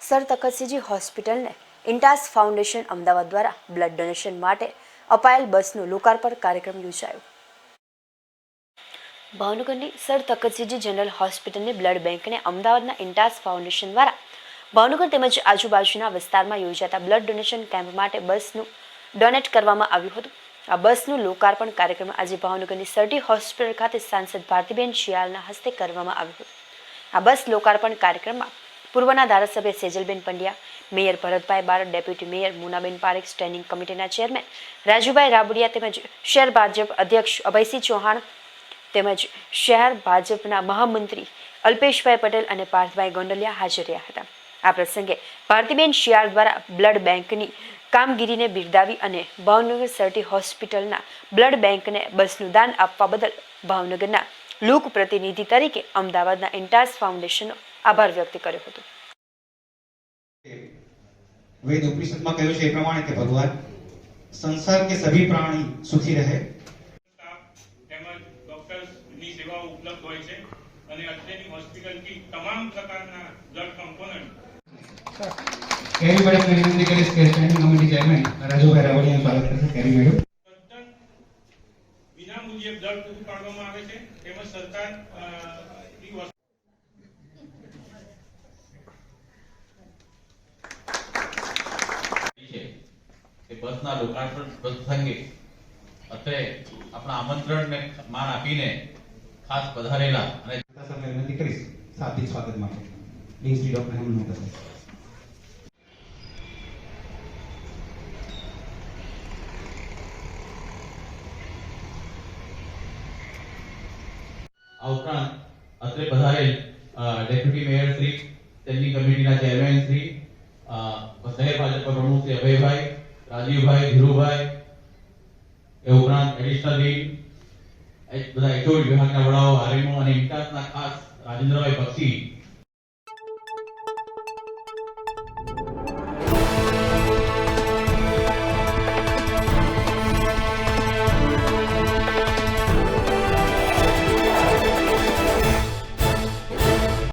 Sir Takhatsinhji હોસ્પિટલને Intas foundation Ahmedabad દ્વારા blood donation માટે અપાયેલ બસનું લોકાર્પણ કાર્યક્રમ યોજાયો. ભાવનગરની સર તખતસિંહજી જનરલ હોસ્પિટલની બ્લડ બેંકને અમદાવાદના ઇન્ટાસ ફાઉન્ડેશન દ્વારા ભાવનગર તેમજ આજુબાજુના વિસ્તારમાં યોજાતા બ્લડ ડોનેશન કેમ્પ માટે બસનું ડોનેટ કરવામાં આવ્યું હતું. આ બસનું લોકાર્પણ કાર્યક્રમ આજે ભાવનગરની સરટી હોસ્પિટલ ખાતે સાંસદ ભારતીબેન શિયાળના હસ્તે કરવામાં આવ્યું હતું. આ બસ લોકાર્પણ કાર્યક્રમમાં પૂર્વના ધારાસભ્ય Sejalben Pandya, mayor Bharatbhai Barad, deputy mayor Munaben Parekh, standing કમિટીના ચેરમેન રાજુભાઈ રાબડિયા તેમજ શહેર ભાજપ અધ્યક્ષ અભયસિંહ ચૌહાણ તેમજ શહેર ભાજપના મહામંત્રી અલ્પેશભાઈ પટેલ અને પાર્થભાઈ ગોંડલિયા હાજર રહ્યા હતા. આ પ્રસંગે ભારતીબેન શિયાળ દ્વારા બ્લડ બેંકની કામગીરીને બિરદાવી અને ભાવનગર સરટી હોસ્પિટલના બ્લડ બેંકને બસનું દાન આપવા બદલ ભાવનગરના લોક પ્રતિનિધિ તરીકે અમદાવાદના ઇન્ટાસ ફાઉન્ડેશનનો આભાર વ્યક્ત કર્યો હતો. वेद उपनिषद में कह્યું છે એ પ્રમાણે કે ભગવાન સંસાર के सभी प्राणी सुखी रहे તેમજ ડોક્ટર્સની સેવાઓ ઉપલબ્ધ હોય છે અને અત્યારની હોસ્પિટલની તમામ પ્રકારના બ્લડ કમ્પોનન્ટ કેરી મેડમ ને વિનંતી કરીશ કે સ્ટેન્ડિંગ કમિટી ચેરમેન રાજુભાઈ રાવડિયાનું સ્વાગત કરશે. કેરી મેડમ વિનામૂલ્યે બ્લડ પૂરું પાડવામાં આવે છે. તેમજ સરકાર બસના લોકાર્પણ પ્રસંગે અત્રે આપણા આમંત્રણને માન આપીને ખાસ પધારેલા અને સભ્ય વિનંતી કરીશ શાબ્દિક સ્વાગત માટે ડીસી ડોક્ટર હેમંત મહેતા. આ ઉપરાંત અત્રે પધારેલ ડેપ્યુટી મેયર શ્રી, સ્ટેન્ડિંગ કમિટીના ચેરમેન શ્રી, શહેર ભાજપ પ્રમુખ શ્રી અભયભાઈ, રાજીવભાઈ, ધીરુભાઈ, એ ઉપરાંત એડિશનલ ડીન, બધા એચઓડી વિભાગના વડાઓ, આરએમઓ અને ઇન્ટાસના ખાસ રાજેન્દ્રભાઈ બક્ષી